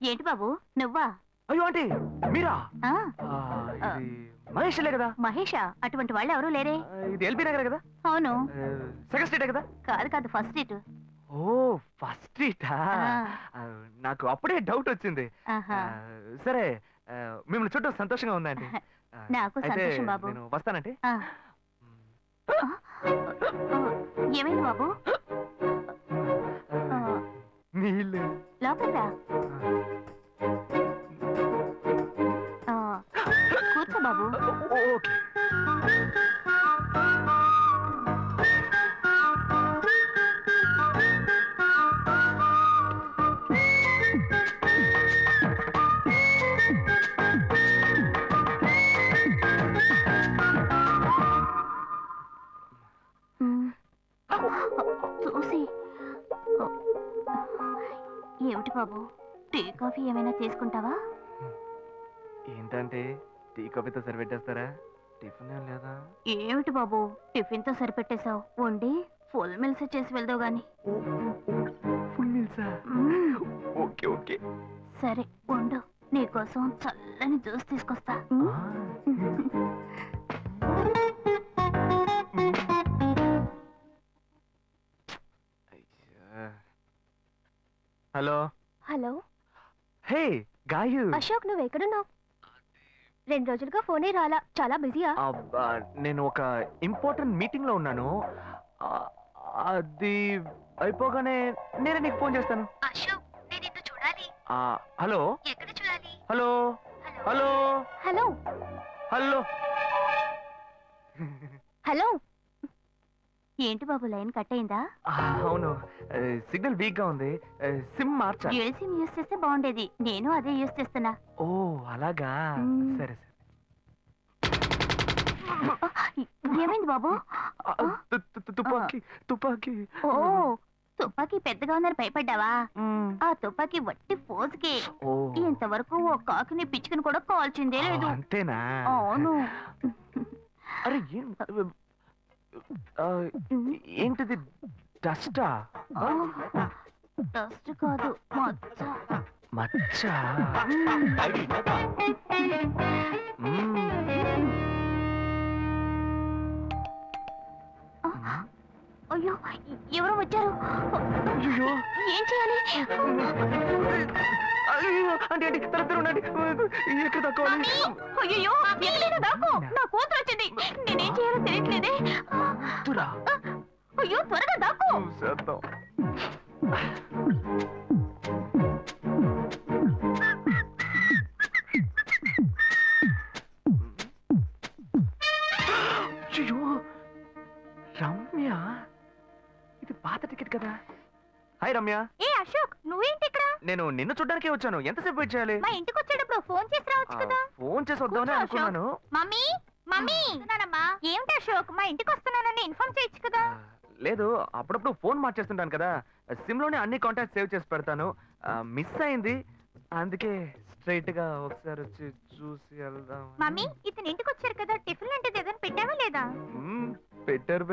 ఏంటి బాబు నువ్వా? అయ్యో ఆంటీ మీరా? ఆ, ఇది మహేష్లే కదా? మహేషా? అటువంటి వాళ్ళు ఎవరూ లేరే. ఇది ఎల్బీ నగర్ కదా? అవును. సెకండ్ స్ట్రీటే కదా? కాదు కాదు, ఫస్ట్ సీట్. ఓ ఫస్ట్ స్ట్రీటా? నాకు అప్పుడే డౌట్ వచ్చింది. సరే మిమ్మల్ని చూడటం సంతోషంగా ఉందండి. నాకు సంతోషం బాబు. నేను వస్తానంటే. ఏమైంది బాబు? నీళ్ళు లోపల రా. కూర్చో బాబు. ఓకే. చూసి ఏమిటి బాబు, టీ కాఫీ ఏమైనా తీసుకుంటావా? ఏంటంటే టీ కాఫీతో సరిపెట్టేస్తారా? టిఫిన్ లేదా? ఏమిటి బాబు టిఫిన్ తో సరిపెట్టేశావు? వండి ఫుల్ మిల్స్ చేసి వెళ్దావు గాని. ఫుల్ మిల్సా? Okay okay. సరే వండు, నీకోసం చల్లని జ్యూస్ తీసుకొస్తా. Hello hello. Hey Gayu. Ashok నువ్వు ఎక్కడున్నావు? 2 రోజులుగా ఫోనే రాలా, చాలా బిజీయా? నేను ఒక ఇంపార్టెంట్ మీటింగ్ లో ఉన్నాను. అది అయిపోగానే నేనే నీకు ఫోన్ చేస్తాను. అశోక్ నేను నిన్ను చూడాలి. హలో. ఎక్కడ చూడాలి? Hello hello hello hello hello. ఏంటి బాబు లైన్ కట్ అయిందా? అవును, సిగ్నల్ వీక్ గా ఉంది. సిమ్ మార్చా. డ్యూయల్ సిమ్ యూస్ చేస్తే బాగుండేది, నేను అదే యూస్ చేస్తున్నా. ఓ అలాగా. సరే సరే. ఏమైంది బాబు? తుపాకీ తుపాకీ. ఓ తుపాకీ పెద్దగా ఉందని భయపడ్డావా? ఆ తుపాకీ వట్టి ఫోజుకే. ఇంతవరకు ఓ కాకిని పిచ్చుకుని కూడా కాల్చిందే లేదు. అంతేనా? అవును. అరే ఏంటిది? డస్టా? డస్ట్ కాదు, మచ్చ. మచ్చ? అయ్యో ఎవరో వచ్చారు. అయ్యో ఏం చేయాలి? అయ్యో అంటే ఉండండి. ఎక్కడ తక్కువాలి? అయ్యో ఎక్కడైనా దాకో, నా కూతురు వచ్చింది. నేనేం చేయాలో తెలియట్లేదే. అయ్యో త్వరగా దాకో. అయ్యో రమ్య, ఇది పాత టికెట్ కదా? హాయ్ రమ్య. ఏ అశోక్ నువ్వేంటి ఇక్కడ? నేను నిన్ను చూడ్డానికే వచ్చాను. ఎంతసేపు వెయిట్ చేయాలి? మా ఇంటికి వచ్చేటప్పుడు ఫోన్ చేసి రావచ్చు కదా. ఫోన్ చేసి వద్దామని అనుకున్నాను. మమ్మీ మమ్మీ ఏమిటి అశోక్ మా ఇంటికి వస్తున్నానని ఇన్ఫార్మ్ చేయొచ్చు కదా. లేదు, అప్పుడప్పుడు ఫోన్ మార్చేస్తుంటాను కదా, సిమ్ లోనే అన్ని కాంటాక్ట్ సేవ్ చేసి పెడతాను. మిస్ అయింది, అందుకే స్ట్రైట్ గా ఒకసారి వచ్చి చూసి వెళ్దాం. మమ్మీ ఇతను ఇంటికి వచ్చారు కదా, టిఫిన్ లాంటిది ఏదైనా పెట్టావా లేదా? బెటర్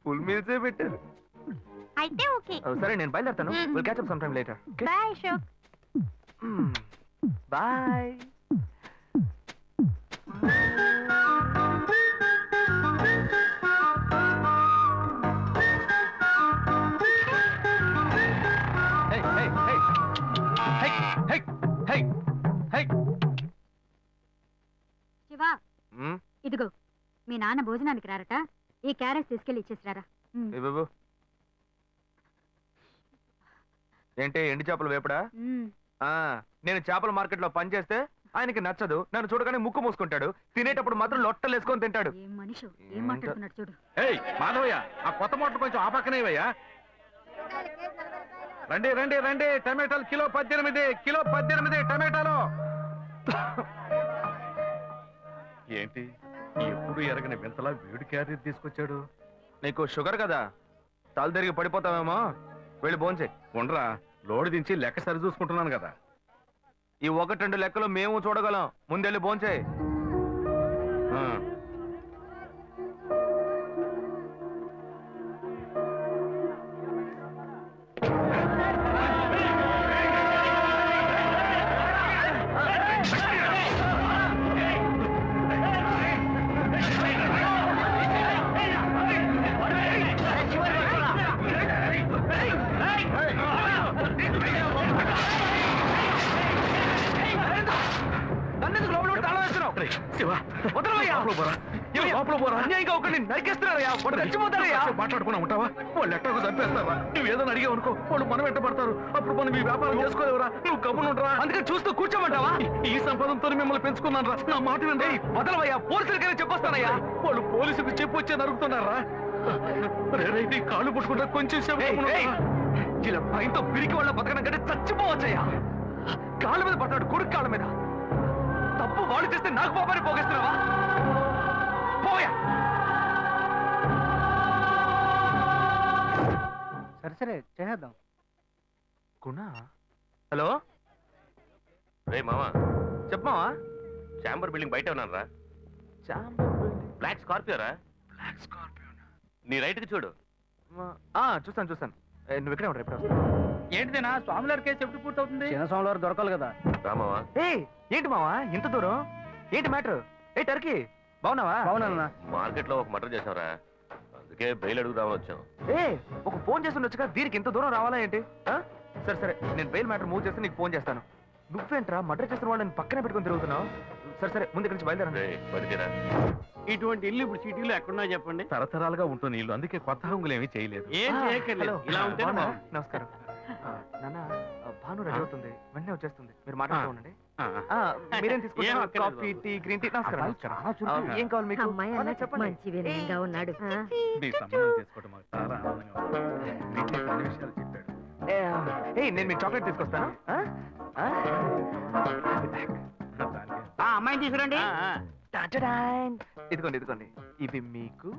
ఫుల్ మీల్సే బెటర్. అయితే ఓకే. సరే నేను బయలుదేరుతాను. Will catch up some time later. Bye Ashok. Bye. Siva ఇదిగో మీ నాన్న భోజనానికి రారట, ఈ క్యారెట్ తీసుకెళ్లి ఇచ్చేసిరారా. ఏంటి ఎండి చేపలు వేపడా? నేను చేపల మార్కెట్ లో పనిచేస్తే ఆయనకి నచ్చదు, నన్ను చూడగానే ముక్కు మూసుకుంటాడు, తినేటప్పుడు మాత్రం లొట్టలు వేసుకొని తింటాడు. ఏం మనిషి ఏం మాట్లాడుతున్నాడు చూడు. మాధవయ్య, ఆ కొత్త మోటార్ కొంచెం ఆ పక్కనేవయ్యా. రండి రండి రండి, టమాటాలు కిలో 18 టమాటాలు. ఏంటి ఎప్పుడు ఎరగని వింతలా వేడి క్యారెట్ తీసుకొచ్చాడు? నీకు షుగర్ కదా, తల తిరిగి పడిపోతావేమో, వెళ్ళి భోంచే. ఉండరా, లోడు దించి లెక్క సరి చూసుకుంటున్నాను కదా. ఈ 1-2 లెక్కలు మేము చూడగలం, ముందెళ్ళి భోంచే. శివ వదలవయ్యా. లోపల పోరా. ఏమయ్యా? లోపల పోరా. అన్యాయంగా ఒకరిని నరికేస్తున్నారయ్యా. వాడు చచ్చిపోతారయ్యా. మాట్లాడుకున్నా ఉంటావా? వాళ్ళు ఎట్టకు చంపేస్తారా? నువ్వు ఏదో అడిగావు అనుకో, వాళ్ళు మనం వెంట పడతారు. అప్పుడు మనం ఈ వ్యాపారం చేసుకోలేవురా. నువ్వు కబునుంటరా. అందుకని చూస్తూ కూర్చోమంటావా? ఈ సంపదంతో మిమ్మల్ని పెంచుకున్నాను రా. నా మాట వినండి. వదలవయ్యా. పోలీసులకైనా చెప్పొస్తానయ్యా. వాళ్ళు పోలీసులకు చెప్పొచ్చే నరుగుతున్నారా? నీ కాళ్ళు పుట్టుకుంటా కొంచెం సేపు ఏయ్, గమ్మునుండరా. ఏయ్, ఇలా భయంతో పిరికి వాళ్ళ బతకడం కంటే చచ్చిపోవచ్చయ్యా. కాళ్ళ మీద పడతాడు, కొడుకు కాళ్ళ మీద. తప్పు వాళ్ళు చేస్తే నాకు పాపాన్ని పోగేస్తున్నావా? పోయా. సరే చేద్దాం. గుణ హలో రే మామా, చెప్పమావా? చాంబర్ బిల్డింగ్ బయట ఉన్నాను రా. బ్లాక్ స్కార్పియో రా. Black Scorpio. నీ రైట్ కి చూడు. చూస్తాను నువ్వు ఇక్కడే ఉంటావు. ఎప్పుడు వస్తావు? ఏంటిదేనా స్వామివారి కేసు ఎప్పుడు పూర్తవుతుంది? చిన్న స్వామివారు దొరకాలి కదా. రా మావా. ఏంటి మావా ఇంత దూరం? ఏంటి మ్యాటర్? ఏ టర్కీ బాగున్నావా? అవునన్నా. మార్కెట్ లో ఒక మర్డర్ చేసావురా, అందుకే బెయిల్ అడుగుదామని వచ్చాం. ఒక ఫోన్ చేసి ఉండొచ్చుగా, దీనికి ఇంత దూరం రావాలా ఏంటి? సరే నేను బెయిల్ మ్యాటర్ మూవ్ చేస్తే నీకు ఫోన్ చేస్తాను. నువ్వేంట్రా మర్డర్ చేసిన వాళ్ళని పక్కనే పెట్టుకుని తిరుగుతున్నావు? సరే ముందు ఇక్కడి నుంచి బయలుదేరండి. రే బతికేరా. ఇటువంటి ఇల్లు ఇప్పుడు సిటీలో ఎక్కడున్నా చెప్పండి. తరతరాలుగా ఉంటుంది ఇల్లు, అందుకే కొత్త హంగులు ఏమీ చేయలేదు. ఏం చేయక్కర్లేదు, హలో. ఇలా ఉంటే బాగున్నారా? నమస్కారం. నాన్న భాను రెడీ అవుతుంది, వెంటనే వచ్చేస్తుంది. మీరు మాట్లాడుతూ ఉండండి. మీరేం ఏం తీసుకుంటారు? అక్కర్లేదు కాఫీ, బాబు. Tea, green tea? నమస్కారం. ఏం కావాలి మీకు? చెప్పండి. మంచి వినయంగా ఉన్నాడు. మీ సంబంధం చేసుకోవడం మాకు చాలా ఆనందంగా ఉంది. నీకే కొన్ని విషయాలు చెప్పాడు. నేను మీకు చాక్లెట్ తీసుకొస్తాను. అమ్మాయిని తీసుకురండి. టాటాడాన్. ఇదిగోండి ఇవి మీకు.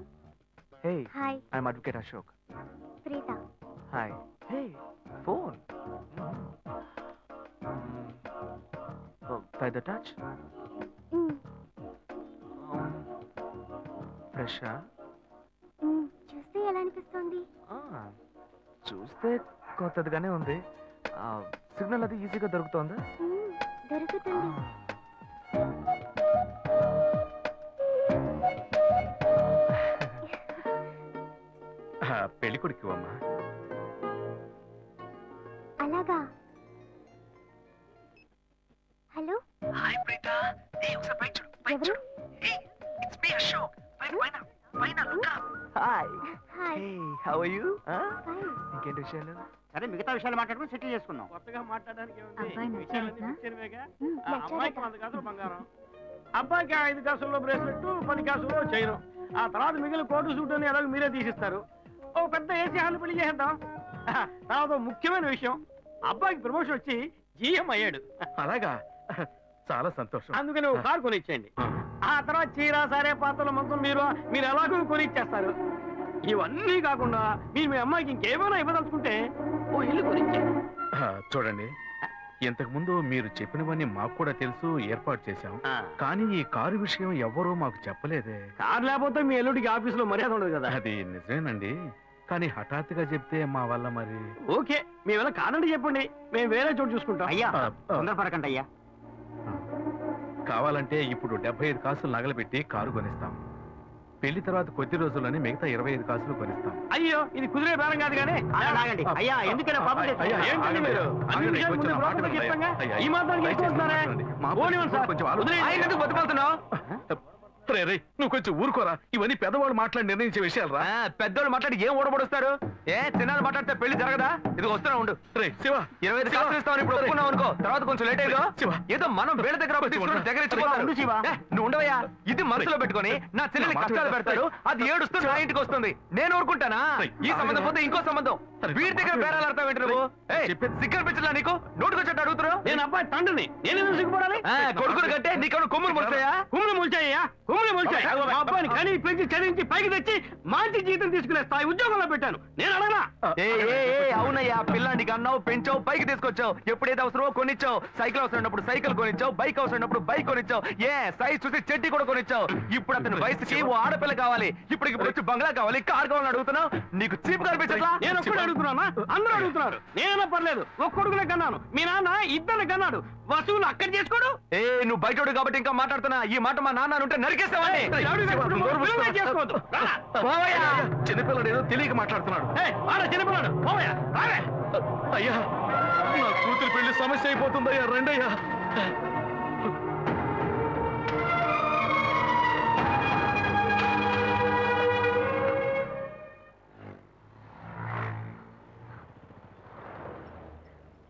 Hey hi I'm advocate Ashok. Preetha. Hi. Hey phone. By the touch. ఫ్రెషా? చూస్తే ఎలా అనిపిస్తుంది? చూస్తే కొత్తదిగానే ఉంది. సిగ్నల్ అది ఈజీగా దొరుకుతోందా? దొరుకుతుంది. పెళ్లి కొడుకు అమ్మా. అలాగా. Hello hi Preetha. ఒకసారి పైకి చూడు. ఎవరు? It's me Ashok. పైన look up. Hi. Hi. Hey, how are you? Fine. ఇంకేంటి విషయాలు? సరే మిగతా విషయాలు మాట్లాడుకుని సెటిల్ చేసుకుందాం. కొత్తగా మాట్లాడడానికి ఏముంది? అబ్బాయి విషయాలన్నీ నచ్చాడా? నిచ్చెనవేగా. నచ్చాడట. అమ్మాయికి 100 కాసులు బంగారం, అబ్బాయికి 5 కాసుల్లో బ్రేస్లెట్, 10 కాసుల్లో చైను. ఆ తర్వాత మిగిలిన కోటు సూట్ అని ఎలాగో మీరే తీసిస్తారు. ఓ పెద్ద ఏసీ హాల్ పెళ్లి చేద్దాం. తర్వాత ముఖ్యమైన విషయం, అబ్బాయికి ప్రమోషన్ వచ్చి జీఎం అయ్యాడు. అలాగా, చాలా సంతోషం. అందుకని ఒక కారు కొనిచ్చేయండి. ఆ తర్వాత చీర సారే పాత్రల మొత్తం మీరు ఎలాగో కొనిచ్చేస్తారు. ఇవన్నీ కాకుండా మీరు మీ అమ్మాయికి ఇంకేమైనా ఇవ్వదలుచుకుంటే ఓ ఇల్లు కొనిచ్చేయండి. చూడండి, ఇంతకు ముందు మీరు చెప్పినవన్నీ మాకు కూడా తెలుసు, ఏర్పాటు చేశాం. కానీ ఈ కారు విషయం ఎవ్వరూ మాకు చెప్పలేదే. కారు లేకపోతే మీ ఎల్లుడికి ఆఫీసులో మర్యాద ఉండదు కదా. అది నిజమేనండి, కానీ హఠాత్తుగా చెప్తే మా వల్ల మరి. ఓకే, మీ వల్ల కాదండి చెప్పండి, మేము వేరే చోటు చూసుకుంటాం. అయ్యా ఆ, తొందరపడకండి అయ్యా. కావాలంటే ఇప్పుడు 75 కాసులు నగలబెట్టి కారు కొనిస్తాం. పెళ్లి తర్వాత కొద్ది రోజుల్లోనే మిగతా 25 కాసులు కొనిస్తాం. అయ్యో, ఇది కుదిరే బేరం కాదు కానీ. ఆగండి. అయ్యా ఎందుకైనా పాపం అయ్యా, తెచ్చుకోండి. ఏంటండి ఆగండి, మీరు? అన్ని ఆగండి, విషయాలు కొంచెం ముందు మాట్లాడండి, బ్రోకర్కి చెప్పంగా? అయ్యా, ఈ మాత్రానికి దయచేసి ఎక్కువ వస్తున్నారా? మాట్లాడండి. మా పోనివ్వండి సార్. కొంచెం ఆలోచించండి. వదిలేయండి. ఆయన ఎందుకు బతుకుతున్నావు? రే, నువ్వు కొంచెం ఊరుకోరా. ఇవన్నీ పెద్దవాళ్ళు మాట్లాడి నిర్ణయించే విషయాలు రా. పెద్దోళ్ళు మాట్లాడి ఏం ఓడబడుస్తారు? చిన్నాళ్ళు మాట్లాడితే పెళ్లి జరగదా? ఇది వస్తున్నా ఉండు. రే శివ, 25 కాసులు ఇస్తామని ఇప్పుడు ఒప్పుకున్నావు అనుకో, తర్వాత కొంచెం లేట్ అయ్యో. శివ. ఏదో మనం వేరే దగ్గర అప్పు తీసుకుని దగ్గర ఇచ్చిపోతారు. ఉండు శివ. నువ్వు ఉండవయ్యా. ఇది మనసులో పెట్టుకొని నా చెల్లెలి కష్టాలు పెడతారు, అది ఏడుస్తూ నా ఇంటికి వస్తుంది. నేను ఊరుకుంటానా? ఈ సంబంధం పోతే ఇంకో సంబంధం. వీడి దగ్గర బేరాలు ఆడతావు ఏంటి నువ్వు? సిగ్గర్ పిచ్చలా నీకు? నోటుకొచ్చేట్టు అడుగుతున్నావు. నేను అబ్బాయి తండ్రిని, నేను ఎందుకు సిగ్గుపడాలి? కొడుకులు కంటే నీకు కొమ్ములు ముడతాయా? కుమ్ములు మొలిచాయ్యా, కుమ్ములు మొలిచాయి. మా అబ్బాయిని కని పెంచి చదివించి పైకి తెచ్చి మంచి జీతం తీసుకునే స్థాయి ఉద్యోగంలో పెట్టాను. నేను అడగనా? అవునయ్యా, పిల్లానికి అన్నావు, పెంచావు, పైకి తీసుకొచ్చావు. ఎప్పుడైతే అవసరమో కొనిచ్చావు. సైకిల్ అవసరమైనప్పుడు సైకిల్ కొనిచ్చావు, బైక్ అవసరమైనప్పుడు బైక్ కొనిచ్చావు. సైజ్ చూసి చెట్టి కూడా కొనిచ్చావు. ఇప్పుడు అతని వయసుకి ఓ ఆడపిల్ల కావాలి. ఇప్పుడు వచ్చి బంగ్లా కావాలి, కార్ కావాలని అడుగుతున్నావు. నీకు చీప్ కనిపించట్లా? నేను ఒక్కడే అడుగుతున్నానా? అందరూ అడుగుతున్నారు. నేనైనా పర్లేదు, ఒక్క కొడుకునే కన్నాను. మీ నాన్న ఇద్దరు కన్నాడు. వసూలు అక్కడ చేసుకోడు. నువ్వు బయటోడు కాబట్టి ఇంకా మాట్లాడుతున్నా. ఈ మాట మా నాన్న ఉంటే నరికేస్తావని. చేసుకోవద్దు. చిన్నపిల్లడు ఏదో తెలియక మాట్లాడుతున్నాడు. చిన్నపిల్లాడు పోవయ్యా, రావే. అయ్యా, నా కూతురు పెళ్లి సమస్య అయిపోతుందయ్యా, రండయ్యా.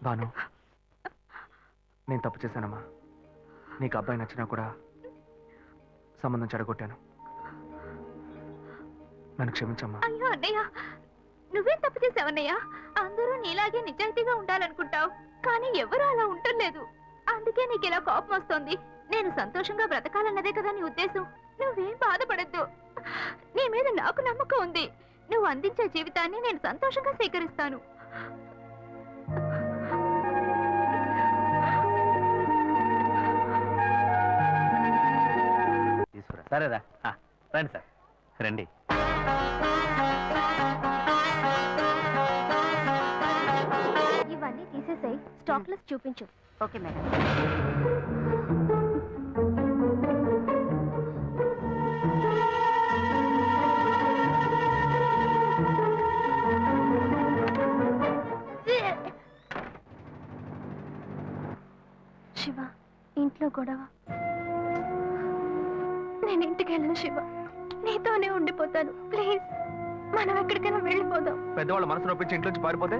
భాను, నేను తప్పు చేశానమ్మా. నీకు అబ్బాయి నచ్చినా కూడా సంబంధం చెడగొట్టాను. నన్ను క్షమించమ్మా. అయ్యో అన్నయ్య, నువ్వేం తప్పు చేసావన్నయ్య? అందరూ నీలాగే నిజాయితీగా ఉండాలనుకుంటావు, కానీ ఎవరు అలా ఉండలేదు. అందుకే నీకు ఇలా కోపం వస్తుంది. నేను సంతోషంగా బ్రతకాలన్నదే కదా నీ ఉద్దేశం. నువ్వేం బాధపడద్దు. నీ మీద నాకు నమ్మకం ఉంది. నువ్వు అందించే జీవితాన్ని నేను సంతోషంగా స్వీకరిస్తాను. తీసుకురా. సరేరా రండి సార్. రండి. ఇవన్నీ తీసేసాయి, స్టాక్ లిస్ట్ చూపించు. Okay madam. శివ, ఇంట్లో గొడవ. నేను ఇంటికి వెళ్ళను శివ, నీతోనే ఉండిపోతాను. ప్లీజ్, మనం ఎక్కడికైనా వెళ్ళిపోదాం. పెద్దవాళ్ళ మనసు నొప్పించి ఇంట్లోంచి పారిపోతే